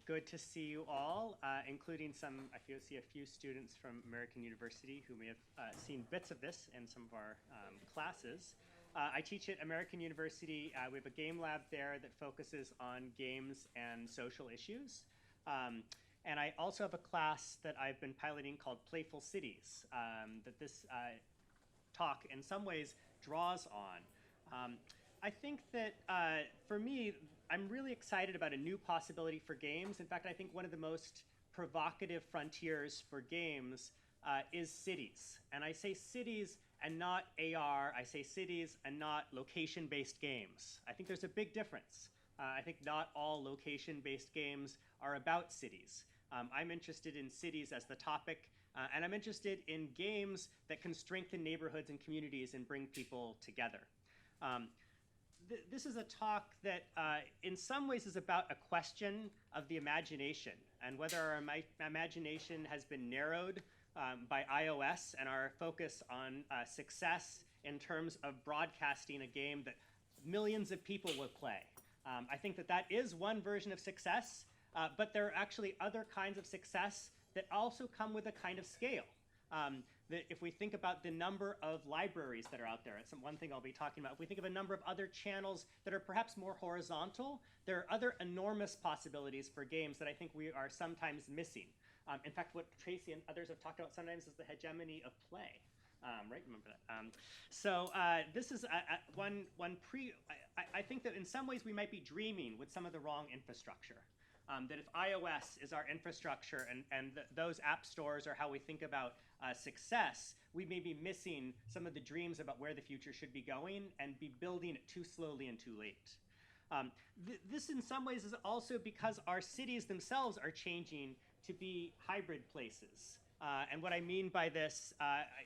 Good to see you all, including some, see a few students from American University who may have seen bits of this in some of our classes. I teach at American University. We have a game lab there that focuses on games and social issues. And I also have a class that I've been piloting called Playful Cities, that this talk in some ways draws on. I think that for me, I'm really excited about a new possibility for games. In fact, I think one of the most provocative frontiers for games is cities. And I say cities and not AR. I say cities and not location-based games. I think there's a big difference. I think not all location-based games are about cities. I'm interested in cities as the topic, and I'm interested in games that can strengthen neighborhoods and communities and bring people together. This is a talk that in some ways is about a question of the imagination and whether our imagination has been narrowed by iOS and our focus on success in terms of broadcasting a game that millions of people will play. I think that that is one version of success, but there are actually other kinds of success that also come with a kind of scale. That if we think about the number of libraries that are out there, it's one thing I'll be talking about. If we think of a number of other channels that are perhaps more horizontal, there are other enormous possibilities for games that I think we are sometimes missing. In fact, what Tracy and others have talked about sometimes is the hegemony of play. Right, remember that. This is I think that in some ways we might be dreaming with some of the wrong infrastructure. That if iOS is our infrastructure and those app stores are how we think about success, we may be missing some of the dreams about where the future should be going and be building it too slowly and too late. This in some ways is also because our cities themselves are changing to be hybrid places. And what I mean by this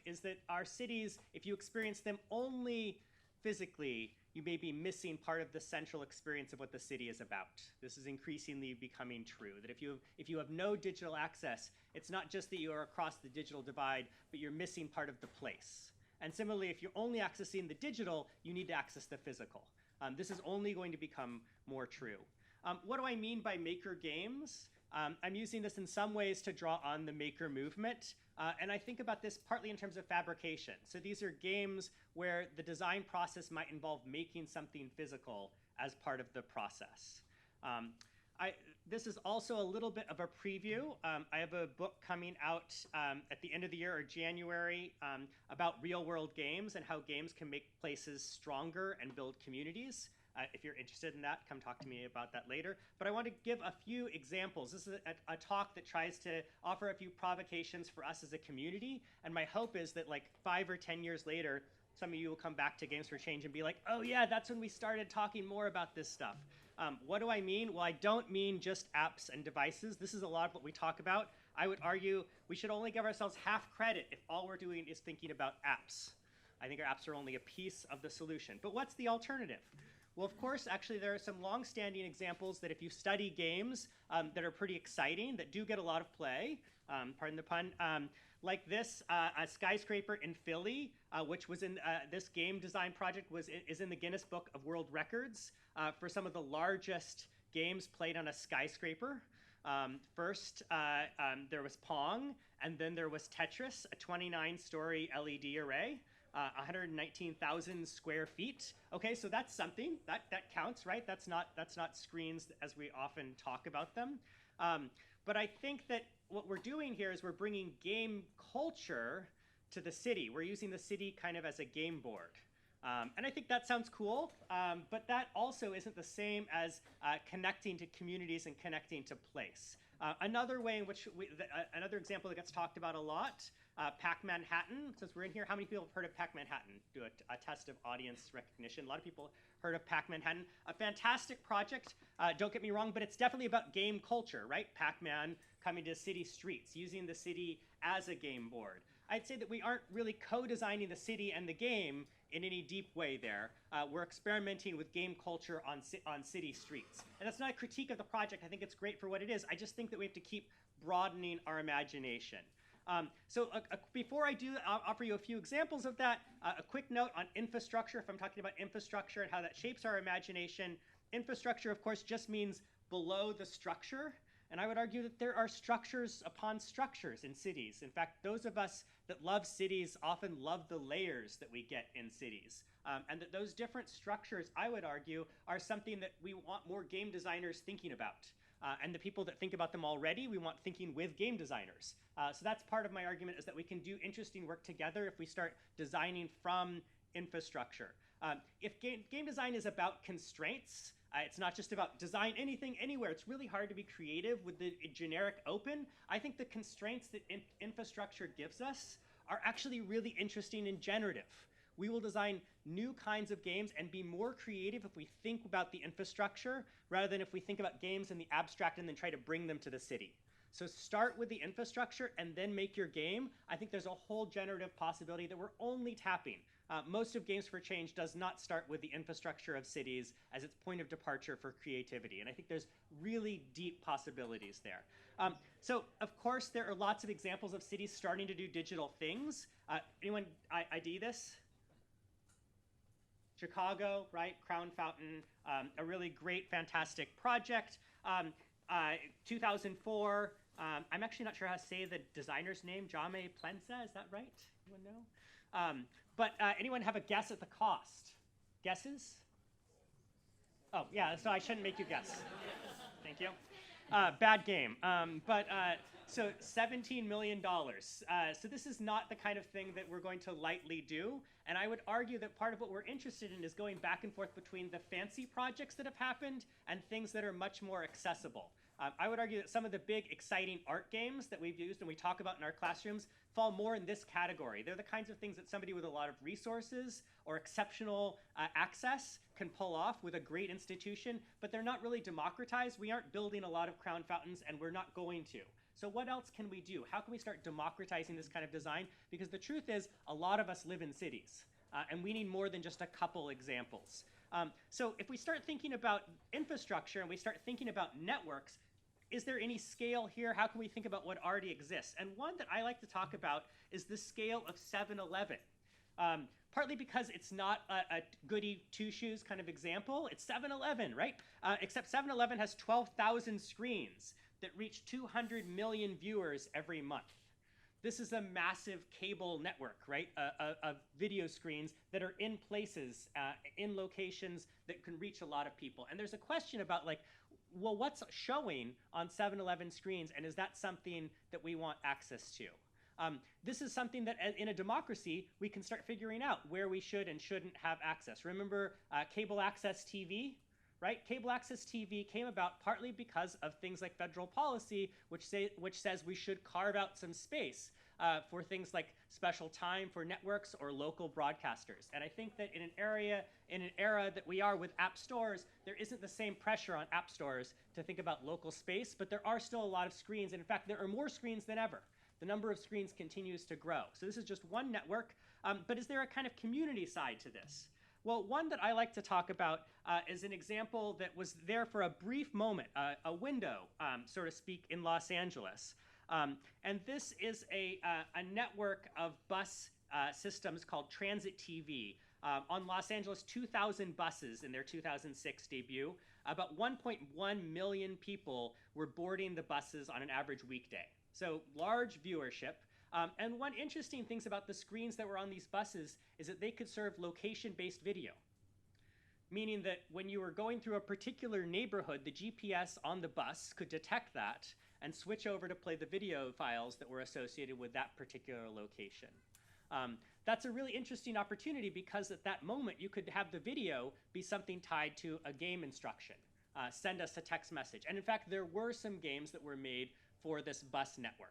is that our cities, if you experience them only physically, you may be missing part of the central experience of what the city is about. This is increasingly becoming true, that if you have no digital access, it's not just that you are across the digital divide, but you're missing part of the place. And similarly, if you're only accessing the digital, you need to access the physical. This is only going to become more true. What do I mean by maker games? I'm using this in some ways to draw on the maker movement. And I think about this partly in terms of fabrication. So these are games where the design process might involve making something physical as part of the process. This is also a little bit of a preview. I have a book coming out at the end of the year or January about real world games and how games can make places stronger and build communities. If you're interested in that, come talk to me about that later. But I want to give a few examples. This is a talk that tries to offer a few provocations for us as a community. And my hope is that like 5 or 10 years later, some of you will come back to Games for Change and be like, oh yeah, that's when we started talking more about this stuff. What do I mean? Well, I don't mean just apps and devices. This is a lot of what we talk about. I would argue we should only give ourselves half credit if all we're doing is thinking about apps. I think our apps are only a piece of the solution. But what's the alternative? Well, of course, actually, there are some long-standing examples that if you study games that are pretty exciting, that do get a lot of play, pardon the pun, like this, a skyscraper in Philly, which was in this game design project is in the Guinness Book of World Records for some of the largest games played on a skyscraper. First, there was Pong, and then there was Tetris, a 29-story LED array. 119,000 square feet. Okay, so that's something that counts, right? That's not screens as we often talk about them. But I think that what we're doing here is we're bringing game culture to the city. We're using the city kind of as a game board. And I think that sounds cool, but that also isn't the same as connecting to communities and connecting to place. Another way in which another example that gets talked about a lot, Pac-Manhattan. Since we're in here, how many people have heard of Pac-Manhattan? Do a test of audience recognition. A lot of people heard of Pac-Manhattan. A fantastic project, don't get me wrong, but it's definitely about game culture, right? Pac-Man coming to city streets, using the city as a game board. I'd say that we aren't really co-designing the city and the game in any deep way there. We're experimenting with game culture on city streets. And that's not a critique of the project. I think it's great for what it is. I just think that we have to keep broadening our imagination. Before I do, I'll offer you a few examples of that. A quick note on infrastructure, if I'm talking about infrastructure and how that shapes our imagination. Infrastructure, of course, just means below the structure. And I would argue that there are structures upon structures in cities. In fact, those of us that love cities often love the layers that we get in cities. And that those different structures, I would argue, are something that we want more game designers thinking about. And the people that think about them already, we want thinking with game designers. So that's part of my argument, is that we can do interesting work together if we start designing from infrastructure. If game design is about constraints, it's not just about design anything anywhere. It's really hard to be creative with the generic open. I think the constraints that infrastructure gives us are actually really interesting and generative. We will design new kinds of games and be more creative if we think about the infrastructure rather than if we think about games in the abstract and then try to bring them to the city. So start with the infrastructure and then make your game. I think there's a whole generative possibility that we're only tapping. Most of Games for Change does not start with the infrastructure of cities as its point of departure for creativity. And I think there's really deep possibilities there. So of course, there are lots of examples of cities starting to do digital things. Anyone ID this? Chicago, right? Crown Fountain, a really great, fantastic project. 2004, I'm actually not sure how to say the designer's name, Jaume Plensa, is that right? Anyone know? But anyone have a guess at the cost? Guesses? Oh, yeah, so I shouldn't make you guess. Thank you. Bad game. So $17 million. So this is not the kind of thing that we're going to lightly do. And I would argue that part of what we're interested in is going back and forth between the fancy projects that have happened and things that are much more accessible. I would argue that some of the big, exciting art games that we've used and we talk about in our classrooms fall more in this category. They're the kinds of things that somebody with a lot of resources or exceptional access can pull off with a great institution, but they're not really democratized. We aren't building a lot of crown fountains, and we're not going to. So what else can we do? How can we start democratizing this kind of design? Because the truth is, a lot of us live in cities, and we need more than just a couple examples. So if we start thinking about infrastructure and we start thinking about networks, is there any scale here? How can we think about what already exists? And one that I like to talk about is the scale of 7-Eleven. Partly because it's not a goody two-shoes kind of example. It's 7-Eleven, right? Except 7-Eleven has 12,000 screens that reach 200 million viewers every month. This is a massive cable network, right, of video screens that are in places, in locations that can reach a lot of people. And there's a question about, like, well, what's showing on 7-Eleven screens, and is that something that we want access to? This is something that in a democracy, we can start figuring out where we should and shouldn't have access. Remember cable access TV? Right? Cable access TV came about partly because of things like federal policy, which says we should carve out some space for things like special time for networks or local broadcasters. And I think that in an era that we are with app stores, there isn't the same pressure on app stores to think about local space, but there are still a lot of screens. And in fact, there are more screens than ever. The number of screens continues to grow. So this is just one network, but is there a kind of community side to this? Well, one that I like to talk about is an example that was there for a brief moment, a window, so to speak, in Los Angeles. And this is a network of bus systems called Transit TV. On Los Angeles, 2,000 buses in their 2006 debut. About 1.1 million people were boarding the buses on an average weekday. So large viewership. And one interesting thing about the screens that were on these buses is that they could serve location-based video, meaning that when you were going through a particular neighborhood, the GPS on the bus could detect that and switch over to play the video files that were associated with that particular location. That's a really interesting opportunity because at that moment, you could have the video be something tied to a game instruction. Send us a text message. And in fact, there were some games that were made for this bus network.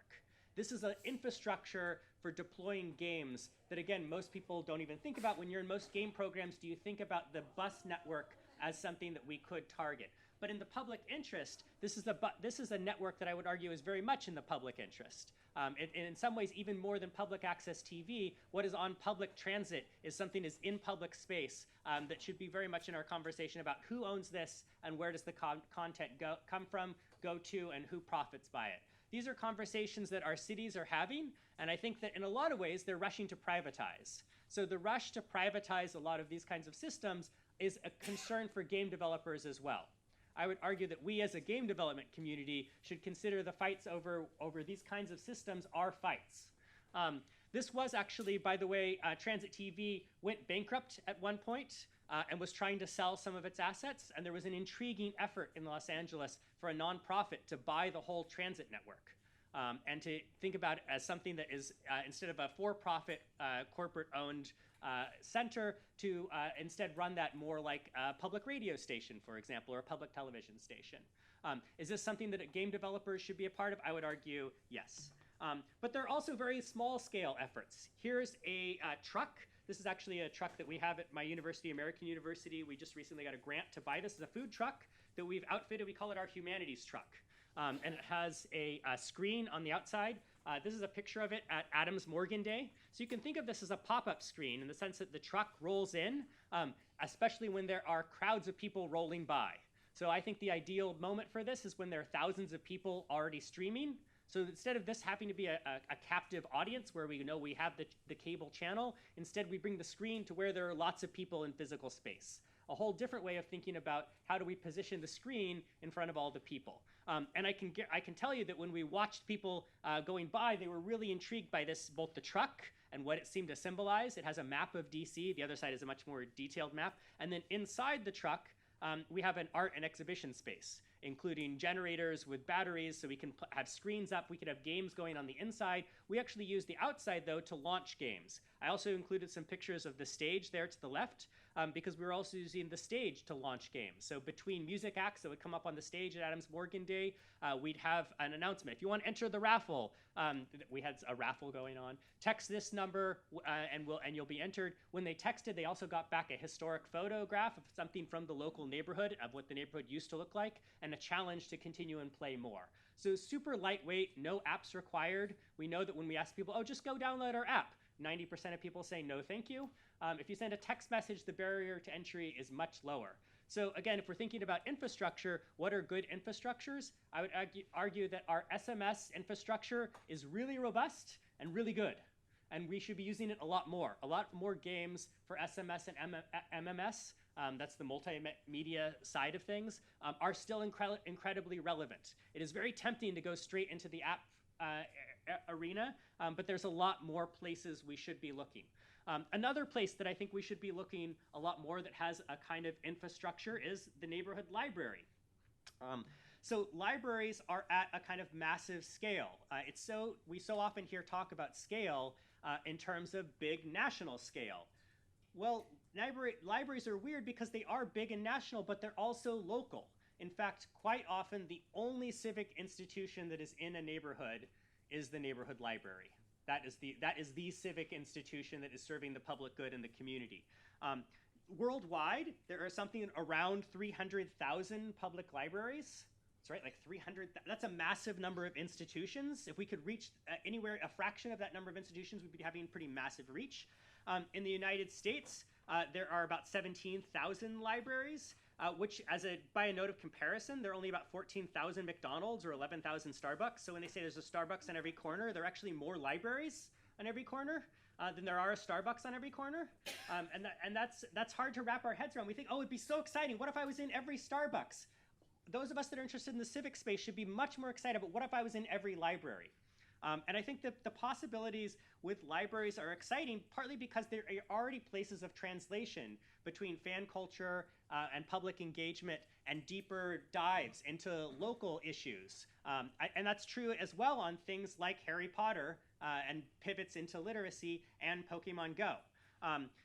This is an infrastructure for deploying games that, again, most people don't even think about. When you're in most game programs, do you think about the bus network as something that we could target? But in the public interest, this is a network that I would argue is very much in the public interest. And in some ways, even more than public access TV, what is on public transit is something that's in public space that should be very much in our conversation about who owns this and where does the content come from, go to, and who profits by it. These are conversations that our cities are having, and I think that in a lot of ways, they're rushing to privatize. So the rush to privatize a lot of these kinds of systems is a concern for game developers as well. I would argue that we as a game development community should consider the fights over these kinds of systems our fights. This was actually, by the way, Transit TV went bankrupt at one point and was trying to sell some of its assets. And there was an intriguing effort in Los Angeles for a nonprofit to buy the whole transit network. And to think about it as something that is, instead of a for-profit, corporate-owned center, to instead run that more like a public radio station, for example, or a public television station. Is this something that game developers should be a part of? I would argue yes. But there are also very small-scale efforts. Here's a truck. This is actually a truck that we have at my university, American University. We just recently got a grant to buy this. It's a food truck that we've outfitted. We call it our humanities truck. And it has a screen on the outside. This is a picture of it at Adams Morgan Day. So you can think of this as a pop-up screen in the sense that the truck rolls in, especially when there are crowds of people rolling by. So I think the ideal moment for this is when there are thousands of people already streaming. So instead of this having to be a captive audience where we know we have the cable channel, instead we bring the screen to where there are lots of people in physical space. A whole different way of thinking about how do we position the screen in front of all the people. And I can tell you that when we watched people going by, they were really intrigued by this, both the truck and what it seemed to symbolize. It has a map of DC. The other side is a much more detailed map. And then inside the truck, we have an art and exhibition space, including generators with batteries, so we can have screens up. We could have games going on the inside. We actually use the outside, though, to launch games. I also included some pictures of the stage there to the left, because we were also using the stage to launch games. So between music acts that would come up on the stage at Adams Morgan Day, we'd have an announcement. If you want to enter the raffle, we had a raffle going on. Text this number, and you'll be entered. When they texted, they also got back a historic photograph of something from the local neighborhood, of what the neighborhood used to look like, and a challenge to continue and play more. So super lightweight, no apps required. We know that when we ask people, oh, just go download our app, 90% of people say no, thank you. If you send a text message, the barrier to entry is much lower. So again, if we're thinking about infrastructure, what are good infrastructures? I would argue that our SMS infrastructure is really robust and really good. And we should be using it a lot more. A lot more games for SMS and MMS, that's the multimedia side of things, are still incredibly relevant. It is very tempting to go straight into the app arena, but there's a lot more places we should be looking. Another place that I think we should be looking a lot more that has a kind of infrastructure is the neighborhood library. So libraries are at a kind of massive scale. We so often hear talk about scale in terms of big national scale. Well, libraries are weird because they are big and national, but they're also local. In fact, quite often the only civic institution that is in a neighborhood is the neighborhood library. That is the civic institution that is serving the public good in the community. Worldwide, there are something around 300,000 public libraries. That's right, like 300. That's a massive number of institutions. If we could reach anywhere a fraction of that number of institutions, we'd be having pretty massive reach. In the United States, there are about 17,000 libraries, which, by a note of comparison, there are only about 14,000 McDonald's or 11,000 Starbucks. So when they say there's a Starbucks on every corner, there are actually more libraries on every corner than there are a Starbucks on every corner. And that's hard to wrap our heads around. We think, oh, it'd be so exciting. What if I was in every Starbucks? Those of us that are interested in the civic space should be much more excited, but what if I was in every library? And I think that the possibilities with libraries are exciting, partly because there are already places of translation between fan culture and public engagement and deeper dives into local issues. And that's true as well on things like Harry Potter and pivots into literacy and Pokemon Go.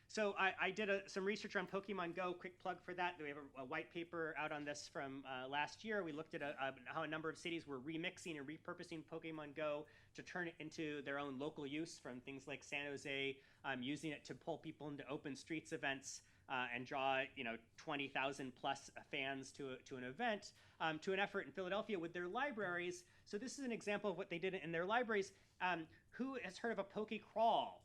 So I did some research on Pokemon Go, quick plug for that. We have a white paper out on this from last year. We looked at how a number of cities were remixing and repurposing Pokemon Go to turn it into their own local use, from things like San Jose, using it to pull people into open streets events and draw 20,000 plus fans to an event, to an effort in Philadelphia with their libraries. So this is an example of what they did in their libraries. Who has heard of a Poke Crawl?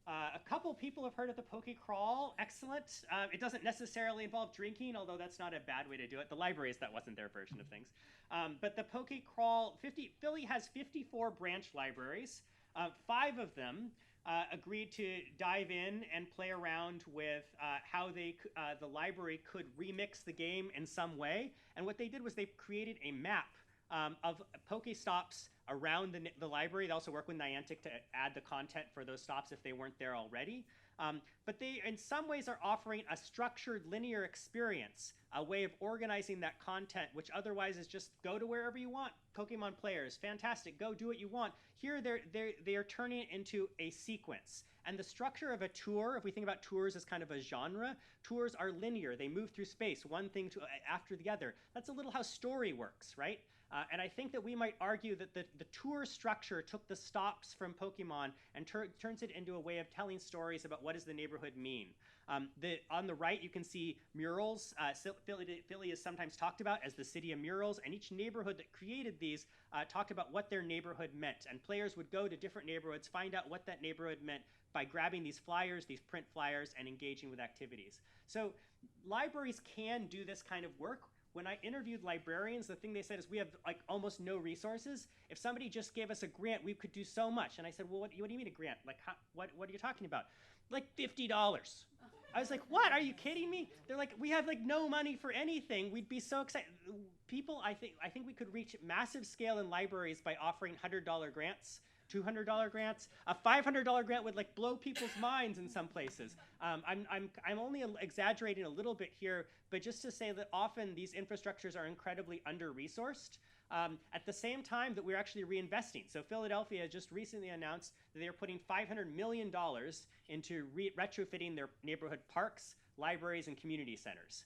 A couple people have heard of the Poke Crawl. Excellent. It doesn't necessarily involve drinking, although that's not a bad way to do it. The libraries, that wasn't their version of things. But the Poke Crawl, Philly has 54 branch libraries. 5 of them agreed to dive in and play around with how the library could remix the game in some way. And what they did was they created a map of Pokestops around the library. They also work with Niantic to add the content for those stops if they weren't there already. But they, in some ways, are offering a structured linear experience, a way of organizing that content, which otherwise is just go to wherever you want. Pokemon players, fantastic, go do what you want. Here, they are turning it into a sequence. And the structure of a tour, if we think about tours as kind of a genre, tours are linear. They move through space, one thing after the other. That's a little how story works, right? And I think that we might argue that the tour structure took the stops from Pokemon and turns it into a way of telling stories about what does the neighborhood mean. On the right, you can see murals. Philly is sometimes talked about as the city of murals, and each neighborhood that created these talked about what their neighborhood meant. And players would go to different neighborhoods, find out what that neighborhood meant by grabbing these flyers, these print flyers, and engaging with activities. So libraries can do this kind of work. When I interviewed librarians, the thing they said is we have like almost no resources. If somebody just gave us a grant, we could do so much. And I said, well, what do you mean a grant? Like, what are you talking about? Like $50. I was like, what? Are you kidding me? They're like, we have like no money for anything. We'd be so excited. People, I think we could reach massive scale in libraries by offering $100 grants. $200 grants, a $500 grant would like blow people's minds in some places. I'm only exaggerating a little bit here, but just to say that often these infrastructures are incredibly under-resourced. At the same time that we're actually reinvesting. So Philadelphia just recently announced that they're putting $500 million into retrofitting their neighborhood parks, libraries, and community centers.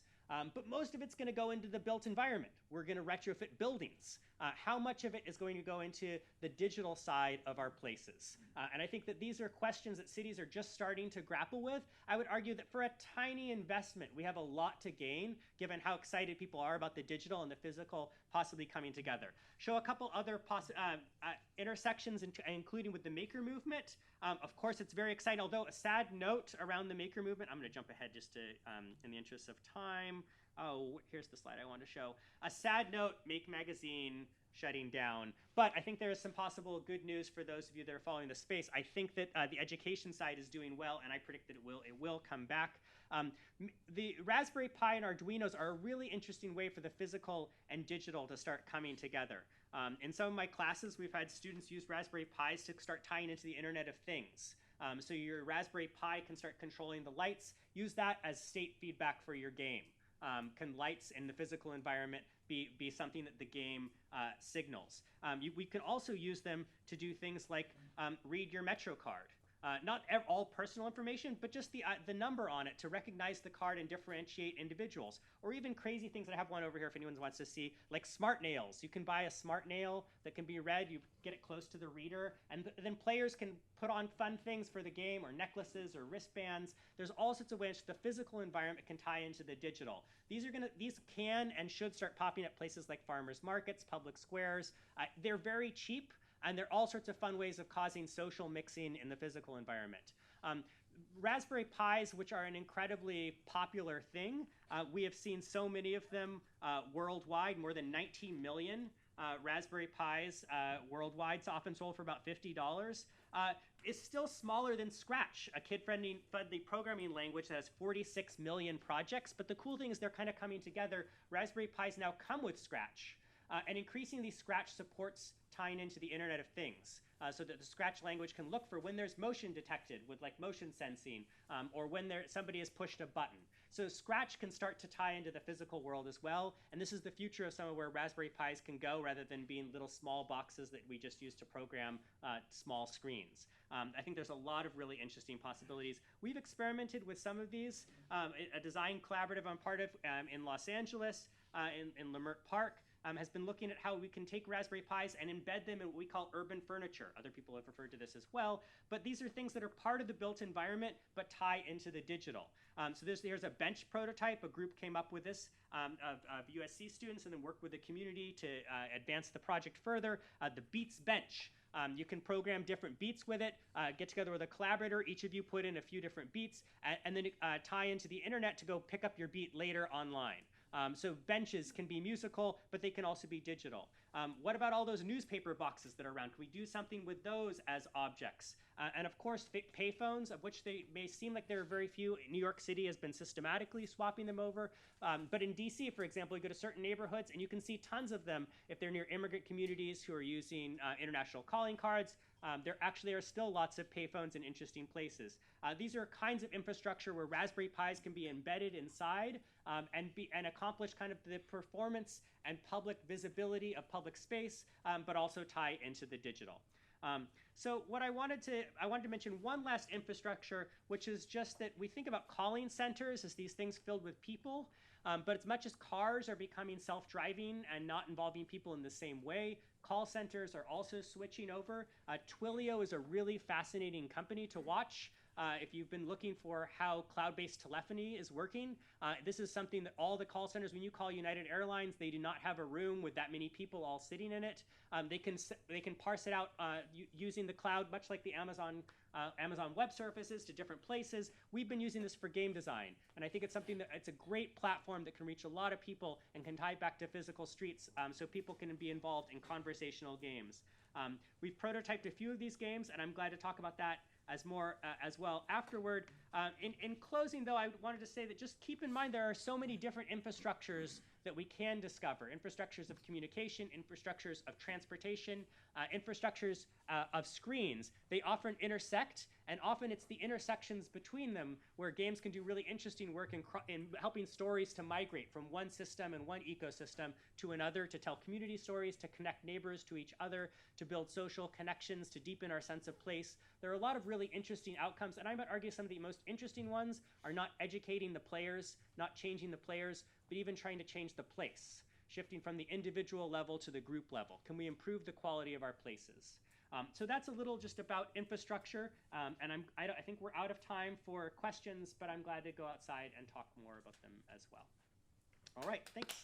But most of it's going to go into the built environment. We're going to retrofit buildings. How much of it is going to go into the digital side of our places? And I think that these are questions that cities are just starting to grapple with. I would argue that for a tiny investment, we have a lot to gain, given how excited people are about the digital and the physical possibly coming together. Show a couple other intersections, including with the maker movement. Of course, it's very exciting, although a sad note around the maker movement. I'm going to jump ahead just to, in the interest of time. Oh, here's the slide I wanted to show. A sad note, Make Magazine shutting down. But I think there is some possible good news for those of you that are following the space. I think that the education side is doing well, and I predict that it will come back. The Raspberry Pi and Arduinos are a really interesting way for the physical and digital to start coming together. In some of my classes, we've had students use Raspberry Pis to start tying into the Internet of Things. So your Raspberry Pi can start controlling the lights. Use that as state feedback for your game. Can lights in the physical environment be something that the game signals? We can also use them to do things like read your Metro card. Not all personal information, but just the number on it to recognize the card and differentiate individuals. Or even crazy things, that I have one over here if anyone wants to see, like smart nails. You can buy a smart nail that can be read, you get it close to the reader, and then players can put on fun things for the game, or necklaces, or wristbands. There's all sorts of ways the physical environment can tie into the digital. These can and should start popping at places like farmers markets, public squares. They're very cheap, and there are all sorts of fun ways of causing social mixing in the physical environment. Raspberry Pis, which are an incredibly popular thing, we have seen so many of them worldwide, more than 19 million Raspberry Pis worldwide, so often sold for about $50. Is still smaller than Scratch, a kid-friendly programming language that has 46 million projects. But the cool thing is they're kind of coming together. Raspberry Pis now come with Scratch. And increasingly, Scratch supports tying into the Internet of Things, so that the Scratch language can look for when there's motion detected with like motion sensing, or when somebody has pushed a button. So Scratch can start to tie into the physical world as well, and this is the future of some of where Raspberry Pis can go, rather than being little small boxes that we just use to program small screens. I think there's a lot of really interesting possibilities. We've experimented with some of these. A design collaborative I'm part of in Los Angeles, in Leimert Park, has been looking at how we can take Raspberry Pis and embed them in what we call urban furniture. Other people have referred to this as well. But these are things that are part of the built environment but tie into the digital. So there's a bench prototype. A group came up with this of USC students and then worked with the community to advance the project further. The Beats Bench. You can program different beats with it, get together with a collaborator, each of you put in a few different beats, and then tie into the internet to go pick up your beat later online. So benches can be musical, but they can also be digital. What about all those newspaper boxes that are around? Can we do something with those as objects? And of course, payphones, of which they may seem like there are very few. New York City has been systematically swapping them over. But in DC, for example, you go to certain neighborhoods and you can see tons of them if they're near immigrant communities who are using international calling cards. There actually are still lots of payphones in interesting places. These are kinds of infrastructure where Raspberry Pis can be embedded inside and accomplish kind of the performance and public visibility of public space, but also tie into the digital. So what I wanted to mention one last infrastructure, which is just that we think about calling centers as these things filled with people, but as much as cars are becoming self-driving and not involving people in the same way, call centers are also switching over. Twilio is a really fascinating company to watch. If you've been looking for how cloud-based telephony is working, this is something that all the call centers, when you call United Airlines, they do not have a room with that many people all sitting in it. They can parse it out using the cloud, much like the Amazon Web Services, to different places. We've been using this for game design, and I think it's something that it's a great platform that can reach a lot of people and can tie back to physical streets, so people can be involved in conversational games. We've prototyped a few of these games, and I'm glad to talk about that as well afterward. In closing, though, I wanted to say that just keep in mind there are so many different infrastructures that we can discover. Infrastructures of communication, infrastructures of transportation, infrastructures of screens. They often intersect, and often it's the intersections between them where games can do really interesting work in helping stories to migrate from one system and one ecosystem to another, to tell community stories, to connect neighbors to each other, to build social connections, to deepen our sense of place. There are a lot of really interesting outcomes, and I might argue some of the most interesting ones are not educating the players, not changing the players, but even trying to change the place, shifting from the individual level to the group level. Can we improve the quality of our places? So that's a little just about infrastructure, and I think we're out of time for questions, but I'm glad to go outside and talk more about them as well. All right, thanks.